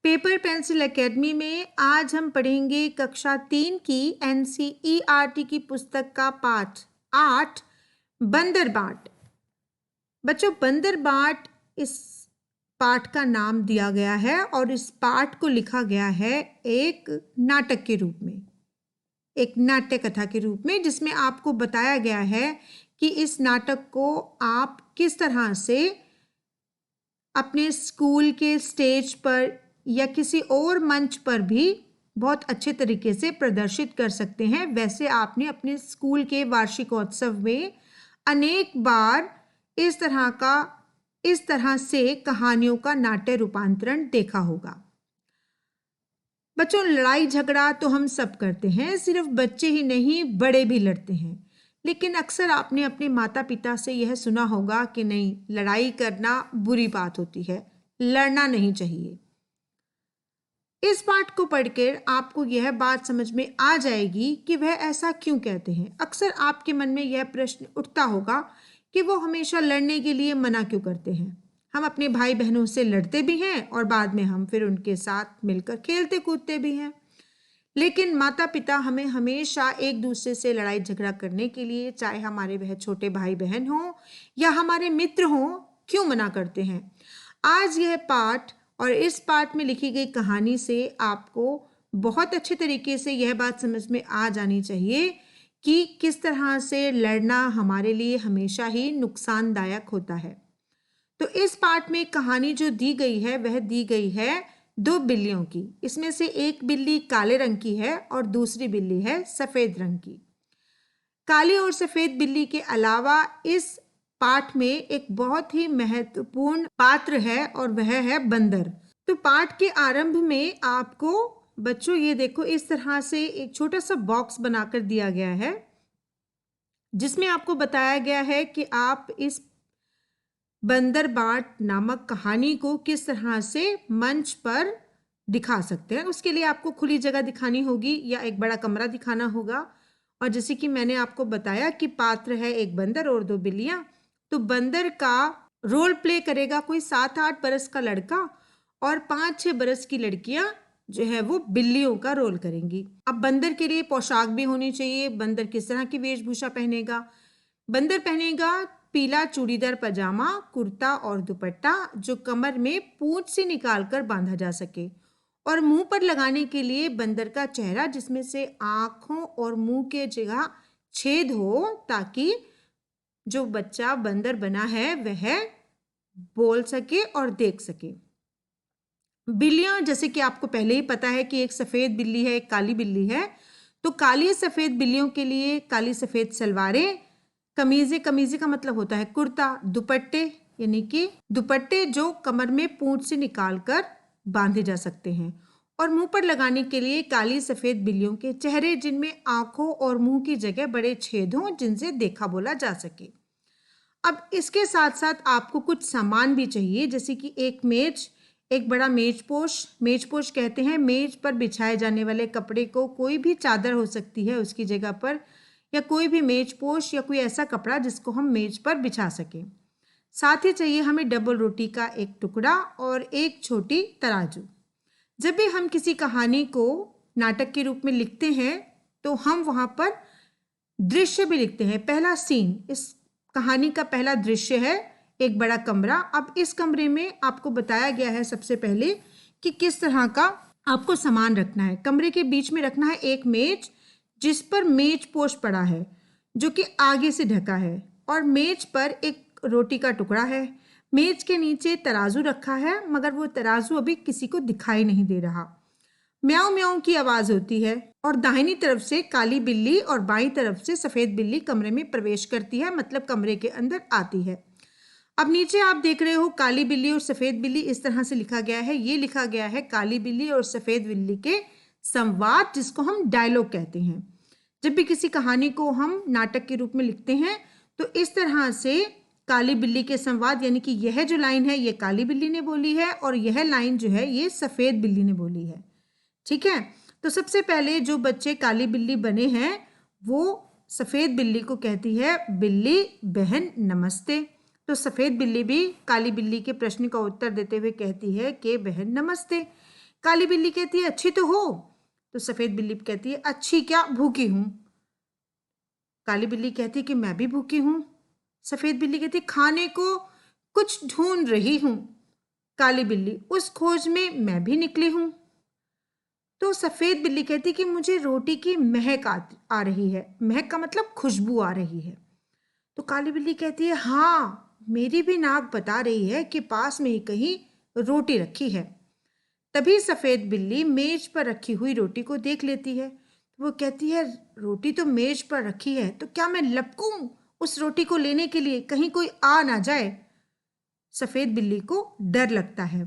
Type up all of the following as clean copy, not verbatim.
Paper pencil academy में आज हम पढ़ेंगे कक्षा 3 की एनसीईआरटी की पुस्तक का पाठ 8 बंदरबाट। बच्चों, बंदरबाट इस पाठ का नाम दिया गया है और इस पाठ को लिखा गया है एक नाटक के रूप में, एक नाट्य कथा के रूप में, जिसमें आपको बताया गया है कि इस नाटक को आप किस तरह से अपने स्कूल के स्टेज पर या किसी और मंच पर भी बहुत अच्छे तरीके से प्रदर्शित कर सकते हैं। वैसे आपने अपने स्कूल के वार्षिकोत्सव में अनेक बार इस तरह से कहानियों का नाट्य रूपांतरण देखा होगा। बच्चों, लड़ाई झगड़ा तो हम सब करते हैं, सिर्फ बच्चे ही नहीं बड़े भी लड़ते हैं। लेकिन अक्सर आपने अपने माता पिता से यह सुना होगा कि नहीं, लड़ाई करना बुरी बात होती है, लड़ना नहीं चाहिए। इस पाठ को पढ़कर आपको यह बात समझ में आ जाएगी कि वह ऐसा क्यों कहते हैं। अक्सर आपके मन में यह प्रश्न उठता होगा कि वो हमेशा लड़ने के लिए मना क्यों करते हैं। हम अपने भाई बहनों से लड़ते भी हैं और बाद में हम फिर उनके साथ मिलकर खेलते कूदते भी हैं। लेकिन माता पिता हमें हमेशा एक दूसरे से लड़ाई झगड़ा करने के लिए, चाहे हमारे वह छोटे भाई बहन हों या हमारे मित्र हों, क्यों मना करते हैं। आज यह पाठ और इस पाठ में लिखी गई कहानी से आपको बहुत अच्छे तरीके से यह बात समझ में आ जानी चाहिए कि किस तरह से लड़ना हमारे लिए हमेशा ही नुकसानदायक होता है। तो इस पाठ में कहानी जो दी गई है वह दी गई है दो बिल्लियों की। इसमें से एक बिल्ली काले रंग की है और दूसरी बिल्ली है सफेद रंग की। काली और सफेद बिल्ली के अलावा इस पाठ में एक बहुत ही महत्वपूर्ण पात्र है और वह है बंदर। तो पाठ के आरंभ में आपको बच्चों ये देखो, इस तरह से एक छोटा सा बॉक्स बनाकर दिया गया है जिसमें आपको बताया गया है कि आप इस बंदरबाट नामक कहानी को किस तरह से मंच पर दिखा सकते हैं। उसके लिए आपको खुली जगह दिखानी होगी या एक बड़ा कमरा दिखाना होगा। और जैसे कि मैंने आपको बताया कि पात्र है एक बंदर और दो बिल्लियां, तो बंदर का रोल प्ले करेगा कोई 7-8 बरस का लड़का और 5-6 बरस की लड़कियां जो है वो बिल्लियों का रोल करेंगी। अब बंदर के लिए पोशाक भी होनी चाहिए। बंदर किस तरह की वेशभूषा पहनेगा? बंदर पहनेगा पीला चूड़ीदार पजामा, कुर्ता और दुपट्टा जो कमर में पूंछ से निकालकर बांधा जा सके, और मुंह पर लगाने के लिए बंदर का चेहरा जिसमें से आंखों और मुंह के जगह छेद हो, ताकि जो बच्चा बंदर बना है वह बोल सके और देख सके। बिल्लियां, जैसे कि आपको पहले ही पता है कि एक सफेद बिल्ली है, एक काली बिल्ली है। तो काली सफेद बिल्लियों के लिए काली सफेद सलवारें, कमीज़ें का मतलब होता है कुर्ता, दुपट्टे यानी कि दुपट्टे जो कमर में पूंछ से निकालकर बांधे जा सकते हैं, और मुंह पर लगाने के लिए काली सफेद बिल्लियों के चेहरे जिनमें आंखों और मुंह की जगह बड़े छेद हों जिनसे देखा बोला जा सके। अब इसके साथ साथ आपको कुछ सामान भी चाहिए, जैसे कि एक मेज, एक बड़ा मेजपोश कहते हैं मेज पर बिछाए जाने वाले कपड़े को। कोई भी चादर हो सकती है उसकी जगह पर, या कोई भी मेजपोश या कोई ऐसा कपड़ा जिसको हम मेज पर बिछा सकें। साथ ही चाहिए हमें डबल रोटी का एक टुकड़ा और एक छोटी तराजू। जब भी हम किसी कहानी को नाटक के रूप में लिखते हैं तो हम वहां पर दृश्य भी लिखते हैं। पहला सीन, इस कहानी का पहला दृश्य है एक बड़ा कमरा। अब इस कमरे में आपको बताया गया है सबसे पहले कि किस तरह का आपको सामान रखना है। कमरे के बीच में रखना है एक मेज जिस पर मेजपोश पड़ा है जो कि आगे से ढका है, और मेज पर एक रोटी का टुकड़ा है। मेज के नीचे तराजू रखा है, मगर वो तराजू अभी किसी को दिखाई नहीं दे रहा। म्याऊं म्याऊं की आवाज होती है और दाहिनी तरफ से काली बिल्ली और बाईं तरफ से सफेद बिल्ली कमरे में प्रवेश करती है, मतलब कमरे के अंदर आती है। अब नीचे आप देख रहे हो काली बिल्ली और सफेद बिल्ली इस तरह से लिखा गया है। ये लिखा गया है काली बिल्ली और सफेद बिल्ली के संवाद, जिसको हम डायलॉग कहते हैं। जब भी किसी कहानी को हम नाटक के रूप में लिखते हैं तो इस तरह से काली बिल्ली के संवाद, यानी कि यह जो लाइन है ये काली बिल्ली ने बोली है और यह लाइन जो है ये सफेद बिल्ली ने बोली है। ठीक है, तो सबसे पहले जो बच्चे काली बिल्ली बने हैं वो सफेद बिल्ली को कहती है बिल्ली बहन नमस्ते। तो सफेद बिल्ली भी काली बिल्ली के प्रश्न का उत्तर देते हुए कहती है कि बहन नमस्ते। काली बिल्ली कहती है अच्छी तो हो। तो सफेद बिल्ली कहती है अच्छी क्या, भूखी हूं। काली बिल्ली कहती है कि मैं भी भूखी हूं। सफेद बिल्ली कहती है खाने को कुछ ढूंढ रही हूं। काली बिल्ली उस खोज में मैं भी निकली हूं। तो सफेद बिल्ली कहती कि मुझे रोटी की महक आ रही है। महक का मतलब खुशबू आ रही है। तो काली बिल्ली कहती है हाँ, मेरी भी नाक बता रही है कि पास में ही कहीं रोटी रखी है। तभी सफेद बिल्ली मेज पर रखी हुई रोटी को देख लेती है। तो वो कहती है रोटी तो मेज पर रखी है, तो क्या मैं लपकूं उस रोटी को लेने के लिए, कहीं कोई आ ना जाए। सफेद बिल्ली को डर लगता है।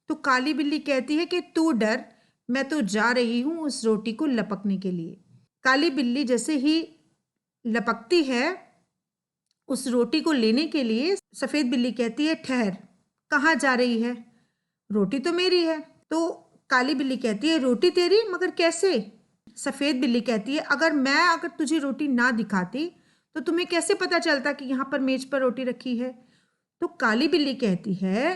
तो काली बिल्ली कहती है कि तू डर, मैं तो जा रही हूं उस रोटी को लपकने के लिए। काली बिल्ली जैसे ही लपकती है उस रोटी को लेने के लिए, सफेद बिल्ली कहती है ठहर, कहाँ जा रही है, रोटी तो मेरी है। तो काली बिल्ली कहती है रोटी तेरी, मगर कैसे। सफेद बिल्ली कहती है अगर तुझे रोटी ना दिखाती तो तुम्हें कैसे पता चलता कि यहाँ पर मेज पर रोटी रखी है। तो काली बिल्ली कहती है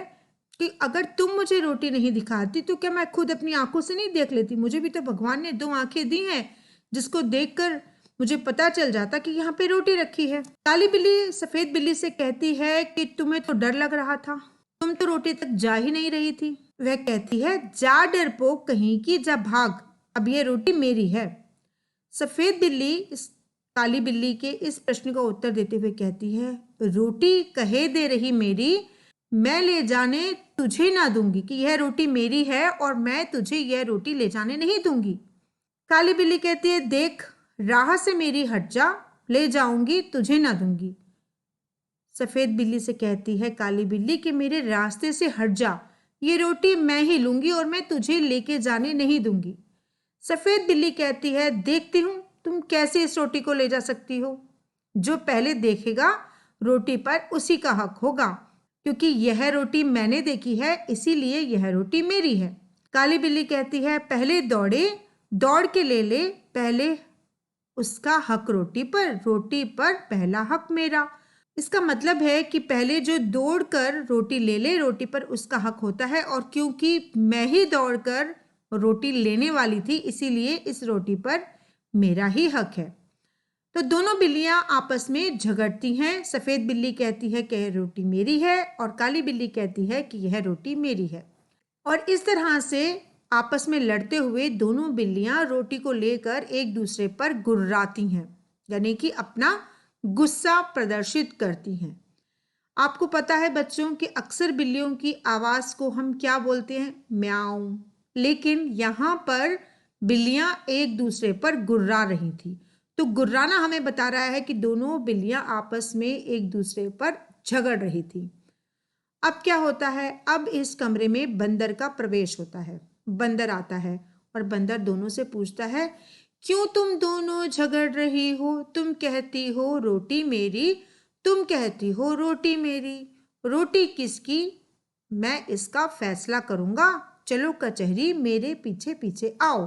कि अगर तुम मुझे रोटी नहीं दिखाती तो क्या मैं खुद अपनी आंखों से नहीं देख लेती। मुझे भी तो भगवान ने 2 आंखें दी हैं, जिसको देखकर मुझे पता चल जाता कि यहाँ पे रोटी रखी है। काली बिल्ली सफेद बिल्ली से कहती है कि तुम्हें तो डर लग रहा था, तुम तो रोटी तक जा ही नहीं रही थी। वह कहती है जा डरपोक कहीं की, जा भाग, अब ये रोटी मेरी है। सफेद बिल्ली इस काली बिल्ली के इस प्रश्न का उत्तर देते हुए कहती है रोटी कहे दे रही मेरी, मैं ले जाने तुझे ना दूंगी, कि यह रोटी मेरी है और मैं तुझे यह रोटी ले जाने नहीं दूंगी। काली बिल्ली कहती है देख, राह से मेरी हट जा, ले जाऊंगी तुझे ना दूंगी। सफेद बिल्ली से कहती है काली बिल्ली कि मेरे रास्ते से हट जा, ये रोटी मैं ही लूंगी और मैं तुझे लेके जाने नहीं दूंगी। सफेद बिल्ली कहती है देखती हूं तुम कैसे इस रोटी को ले जा सकती हो। जो पहले देखेगा रोटी पर उसी का हक होगा, क्योंकि यह रोटी मैंने देखी है इसीलिए यह रोटी मेरी है। काली बिल्ली कहती है पहले दौड़े, दौड़ के ले पहले उसका हक रोटी पर पहला हक मेरा। इसका मतलब है कि पहले जो दौड़कर रोटी ले ले, रोटी पर उसका हक होता है, और क्योंकि मैं ही दौड़कर रोटी लेने वाली थी इसीलिए इस रोटी पर मेरा ही हक है। तो दोनों बिल्लियां आपस में झगड़ती हैं। सफेद बिल्ली कहती है कि यह रोटी मेरी है और काली बिल्ली कहती है कि यह रोटी मेरी है। और इस तरह से आपस में लड़ते हुए दोनों बिल्लियां रोटी को लेकर एक दूसरे पर गुर्राती हैं, यानी कि अपना गुस्सा प्रदर्शित करती हैं। आपको पता है बच्चों कि अक्सर बिल्लियों की आवाज को हम क्या बोलते हैं, म्याऊं। लेकिन यहाँ पर बिल्लियां एक दूसरे पर गुर्रा रही थी। तो गुर्राना हमें बता रहा है कि दोनों बिल्लियां आपस में एक दूसरे पर झगड़ रही थी। अब क्या होता है, अब इस कमरे में बंदर का प्रवेश होता है। बंदर आता है और बंदर दोनों से पूछता है क्यों तुम दोनों झगड़ रही हो, तुम कहती हो रोटी मेरी, तुम कहती हो रोटी मेरी, रोटी किसकी, मैं इसका फैसला करूंगा, चलो कचहरी मेरे पीछे पीछे आओ।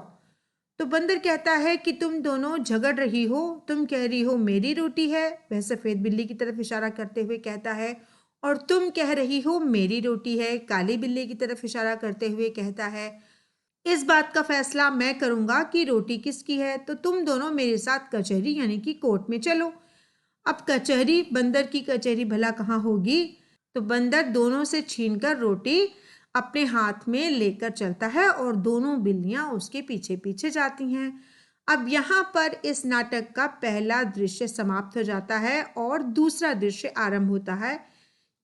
तो बंदर कहता है कि तुम दोनों झगड़ रही हो, तुम कह रही हो मेरी रोटी है, वह सफेद बिल्ली की तरफ इशारा करते हुए कहता है, और तुम कह रही हो मेरी रोटी है, काली बिल्ली की तरफ इशारा करते हुए कहता है। इस बात का फैसला मैं करूंगा कि रोटी किसकी है, तो तुम दोनों मेरे साथ कचहरी यानी कि कोर्ट में चलो। अब कचहरी, बंदर की कचहरी भला कहाँ होगी। तो बंदर दोनों से छीनकर रोटी अपने हाथ में लेकर चलता है और दोनों बिल्लियां उसके पीछे पीछे जाती हैं। अब यहाँ पर इस नाटक का पहला दृश्य समाप्त हो जाता है और दूसरा दृश्य आरंभ होता है,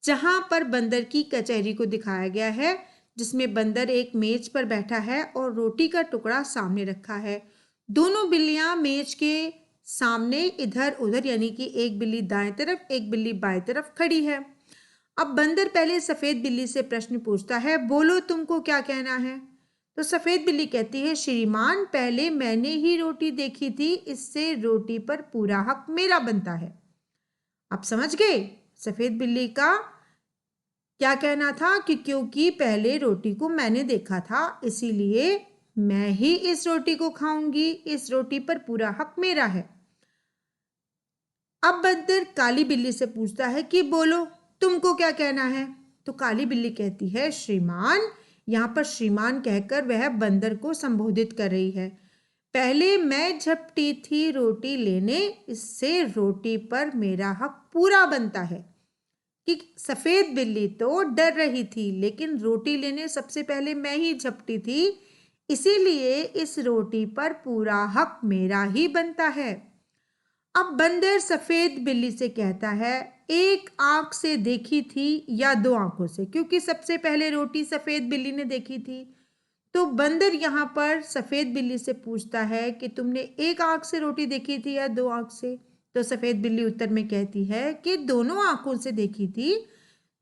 जहां पर बंदर की कचहरी को दिखाया गया है, जिसमें बंदर एक मेज पर बैठा है और रोटी का टुकड़ा सामने रखा है। दोनों बिल्लियां मेज के सामने इधर उधर, यानी कि एक बिल्ली दाएं तरफ एक बिल्ली बाएं तरफ खड़ी है। अब बंदर पहले सफेद बिल्ली से प्रश्न पूछता है, बोलो तुमको क्या कहना है। तो सफेद बिल्ली कहती है, श्रीमान पहले मैंने ही रोटी देखी थी, इससे रोटी पर पूरा हक मेरा बनता है। आप समझ गए सफेद बिल्ली का क्या कहना था, कि क्योंकि पहले रोटी को मैंने देखा था इसीलिए मैं ही इस रोटी को खाऊंगी, इस रोटी पर पूरा हक मेरा है। अब बंदर काली बिल्ली से पूछता है कि बोलो तुमको क्या कहना है। तो काली बिल्ली कहती है, श्रीमान यहाँ पर श्रीमान कहकर वह बंदर को संबोधित कर रही है। पहले मैं झपटी थी रोटी लेने, इससे रोटी पर मेरा हक पूरा बनता है। कि सफेद बिल्ली तो डर रही थी, लेकिन रोटी लेने सबसे पहले मैं ही झपटी थी, इसीलिए इस रोटी पर पूरा हक मेरा ही बनता है। अब बंदर सफेद बिल्ली से कहता है, एक आंख से देखी थी या दो आंखों से? क्योंकि सबसे पहले रोटी सफेद बिल्ली ने देखी थी, तो बंदर यहाँ पर सफेद बिल्ली से पूछता है कि तुमने एक आंख से रोटी देखी थी या दो आंख से? तो सफेद बिल्ली उत्तर में कहती है कि दोनों आंखों से देखी थी,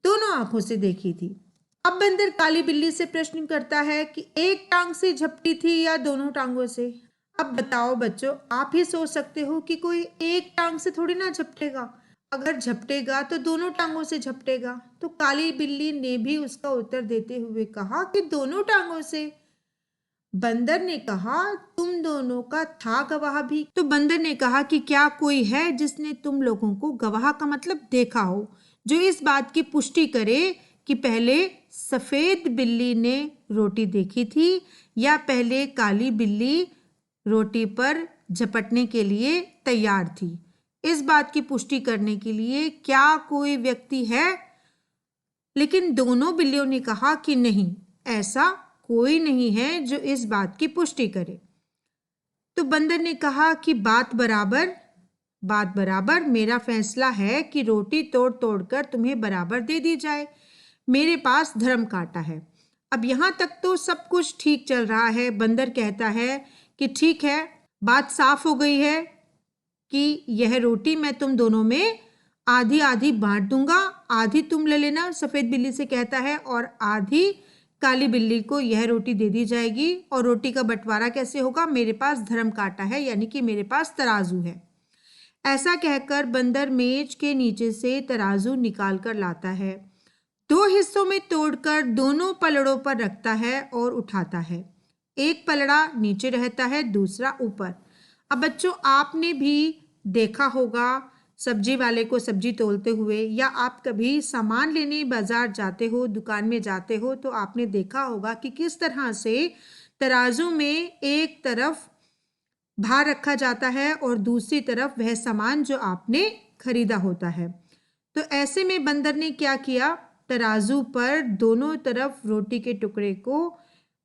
दोनों आंखों से देखी थी। अब बंदर काली बिल्ली से प्रश्न करता है कि एक टांग से झपटी थी या दोनों टांगों से? अब बताओ बच्चों, आप ही सोच सकते हो कि कोई एक टांग से थोड़ी ना झपटेगा, अगर झपटेगा तो दोनों टांगों से झपटेगा। तो काली बिल्ली ने भी उसका उत्तर देते हुए कहा कि दोनों टांगों से। बंदर ने कहा, तुम दोनों का था गवाह भी? तो बंदर ने कहा कि क्या कोई है जिसने तुम लोगों को, गवाह का मतलब देखा हो, जो इस बात की पुष्टि करे कि पहले सफेद बिल्ली ने रोटी देखी थी या पहले काली बिल्ली रोटी पर झपटने के लिए तैयार थी? इस बात की पुष्टि करने के लिए क्या कोई व्यक्ति है? लेकिन दोनों बिल्लियों ने कहा कि नहीं, ऐसा कोई नहीं है जो इस बात की पुष्टि करे। तो बंदर ने कहा कि बात बराबर, मेरा फैसला है कि रोटी तोड़ तोड़ कर तुम्हें बराबर दे दी जाए। मेरे पास धर्म कांटा है। अब यहाँ तक तो सब कुछ ठीक चल रहा है। बंदर कहता है कि ठीक है, बात साफ हो गई है कि यह रोटी मैं तुम दोनों में आधी आधी बांट दूंगा, आधी तुम ले लेना, सफेद बिल्ली से कहता है, और आधी काली बिल्ली को यह रोटी दे दी जाएगी। और रोटी का बंटवारा कैसे होगा? मेरे पास धर्म कांटा है, यानी कि मेरे पास तराजू है। ऐसा कहकर बंदर मेज के नीचे से तराजू निकाल कर लाता है, दो हिस्सों में तोड़कर दोनों पलड़ों पर रखता है और उठाता है। एक पलड़ा नीचे रहता है, दूसरा ऊपर। अब बच्चों, आपने भी देखा होगा सब्जी वाले को सब्जी तोलते हुए, या आप कभी सामान लेने बाजार जाते हो, दुकान में जाते हो, तो आपने देखा होगा कि किस तरह से तराजू में एक तरफ भार रखा जाता है और दूसरी तरफ वह सामान जो आपने खरीदा होता है। तो ऐसे में बंदर ने क्या किया, तराजू पर दोनों तरफ रोटी के टुकड़े को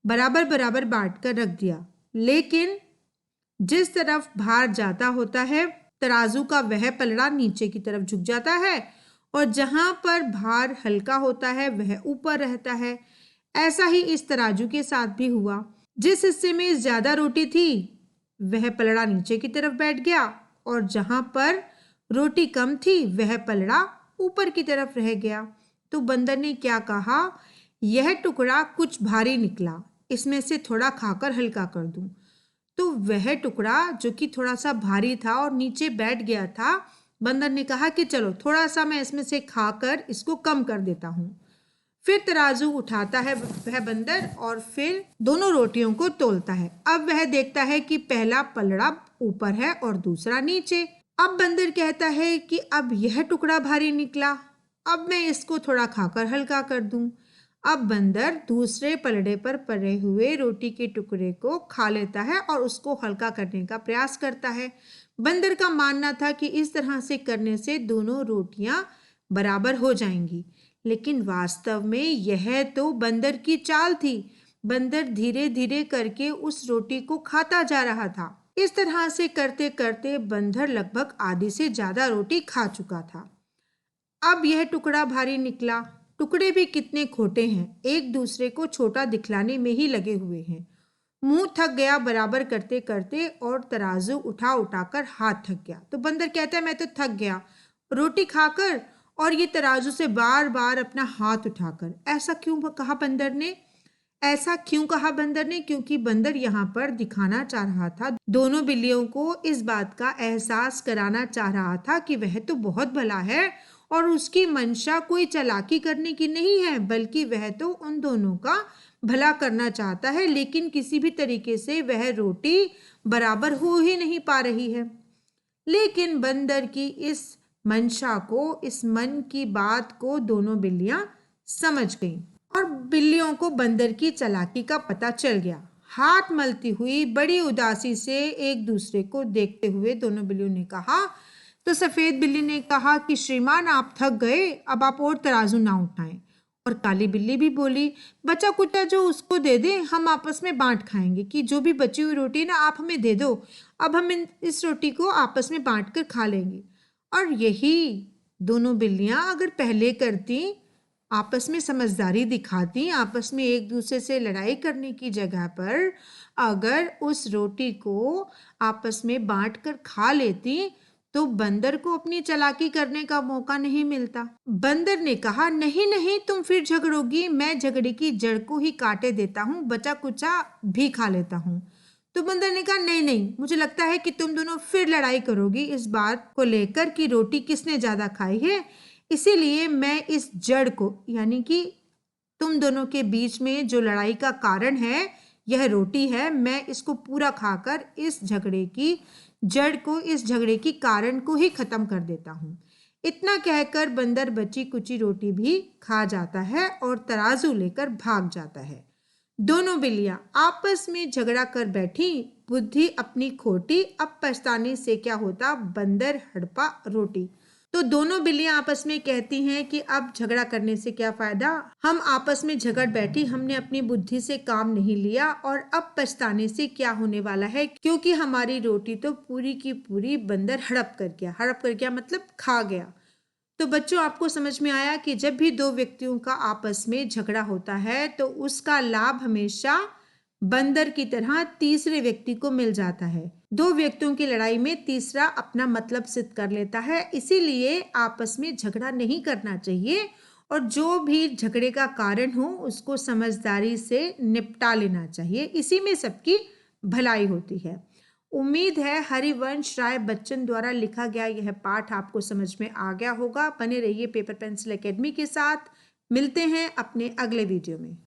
बराबर बराबर बांट कर रख दिया, लेकिन जिस तरफ भार जाता होता है तराजू का वह पलड़ा नीचे की तरफ झुक जाता है, और जहां पर भार हल्का होता है वह ऊपर रहता है। ऐसा ही इस तराजू के साथ भी हुआ। जिस हिस्से में ज्यादा रोटी थी वह पलड़ा नीचे की तरफ बैठ गया, और जहां पर रोटी कम थी वह पलड़ा ऊपर की तरफ रह गया। तो बंदर ने क्या कहा, यह टुकड़ा कुछ भारी निकला, इसमें से थोड़ा खाकर हल्का कर दूं। तो वह टुकड़ा जो कि थोड़ा सा भारी था और नीचे बैठ गया था, बंदर ने कहा कि चलो थोड़ा सा मैं इसमें से खाकर इसको कम कर देता हूँ। फिर तराजू उठाता है वह बंदर और फिर दोनों रोटियों को तोलता है। अब वह देखता है कि पहला पलड़ा ऊपर है और दूसरा नीचे। अब बंदर कहता है कि अब यह टुकड़ा भारी निकला, अब मैं इसको थोड़ा खाकर हल्का कर दूं। अब बंदर दूसरे पलड़े पर पड़े हुए रोटी के टुकड़े को खा लेता है और उसको हल्का करने का प्रयास करता है। बंदर का मानना था कि इस तरह से करने से दोनों रोटियां बराबर हो जाएंगी, लेकिन वास्तव में यह तो बंदर की चाल थी। बंदर धीरे धीरे करके उस रोटी को खाता जा रहा था। इस तरह से करते करते बंदर लगभग आधी से ज्यादा रोटी खा चुका था। अब यह टुकड़ा भारी निकला। टुकड़े भी कितने खोटे हैं, एक दूसरे को छोटा दिखलाने में ही लगे हुए हैं। मुंह थक गया बराबर करते करते, और तराजू उठा उठाकर हाथ थक गया। तो बंदर कहता है मैं तो थक गया रोटी खाकर और ये तराजू से बार बार अपना हाथ उठाकर। ऐसा क्यों कहा बंदर ने? क्योंकि बंदर यहाँ पर दिखाना चाह रहा था, दोनों बिल्लियों को इस बात का एहसास कराना चाह रहा था कि वह तो बहुत भला है और उसकी मंशा कोई चालाकी करने की नहीं है, बल्कि वह तो उन दोनों का भला करना चाहता है, लेकिन किसी भी तरीके से वह रोटी बराबर हो ही नहीं पा रही है। लेकिन बंदर की इस मंशा को, इस मन की बात को दोनों बिल्लियां समझ गईं और बिल्लियों को बंदर की चालाकी का पता चल गया। हाथ मलती हुई बड़ी उदासी से एक दूसरे को देखते हुए दोनों बिल्लियों ने कहा। तो सफेद बिल्ली ने कहा कि श्रीमान आप थक गए, अब आप और तराजू ना उठाएं। और काली बिल्ली भी बोली, बचा कुचा जो उसको दे दे, हम आपस में बांट खाएंगे। कि जो भी बची हुई रोटी ना आप हमें दे दो, अब हम इस रोटी को आपस में बांट कर खा लेंगे। और यही दोनों बिल्लियां अगर पहले करती, आपस में समझदारी दिखाती, आपस में एक दूसरे से लड़ाई करने की जगह पर अगर उस रोटी को आपस में बांट कर खा लेती, तो बंदर को अपनी चालाकी करने का मौका नहीं मिलता। बंदर ने कहा, नहीं नहीं, तुम फिर झगड़ोगी, मैं झगड़े की जड़ को ही काटे देता हूँ, बचा कुचा भी खा लेता हूँ। तो बंदर ने कहा, नहीं नहीं, मुझे लगता है कि तुम दोनों फिर लड़ाई करोगी इस बात को लेकर कि रोटी किसने ज्यादा खाई है। इसीलिए मैं इस जड़ को, यानी कि तुम दोनों के बीच में जो लड़ाई का कारण है, यह रोटी है, मैं इसको पूरा खाकर इस झगड़े की जड़ को, इस झगड़े की कारण को ही खत्म कर देता हूँ। इतना कहकर बंदर बची कुची रोटी भी खा जाता है और तराजू लेकर भाग जाता है। दोनों बिल्लियां आपस में झगड़ा कर बैठी, बुद्धि अपनी खोटी, अब पछताने से क्या होता, बंदर हड़पा रोटी। तो दोनों बिल्लियां आपस में कहती हैं कि अब झगड़ा करने से क्या फायदा, हम आपस में झगड़ बैठी, हमने अपनी बुद्धि से काम नहीं लिया और अब पछताने से क्या होने वाला है, क्योंकि हमारी रोटी तो पूरी की पूरी बंदर हड़प कर गया। हड़प कर गया मतलब खा गया। तो बच्चों, आपको समझ में आया कि जब भी दो व्यक्तियों का आपस में झगड़ा होता है तो उसका लाभ हमेशा बंदर की तरह तीसरे व्यक्ति को मिल जाता है। दो व्यक्तियों की लड़ाई में तीसरा अपना मतलब सिद्ध कर लेता है। इसीलिए आपस में झगड़ा नहीं करना चाहिए और जो भी झगड़े का कारण हो उसको समझदारी से निपटा लेना चाहिए। इसी में सबकी भलाई होती है। उम्मीद है हरिवंश राय बच्चन द्वारा लिखा गया यह पाठ आपको समझ में आ गया होगा। बने रहिए पेपर पेंसिल एकेडमी के साथ। मिलते हैं अपने अगले वीडियो में।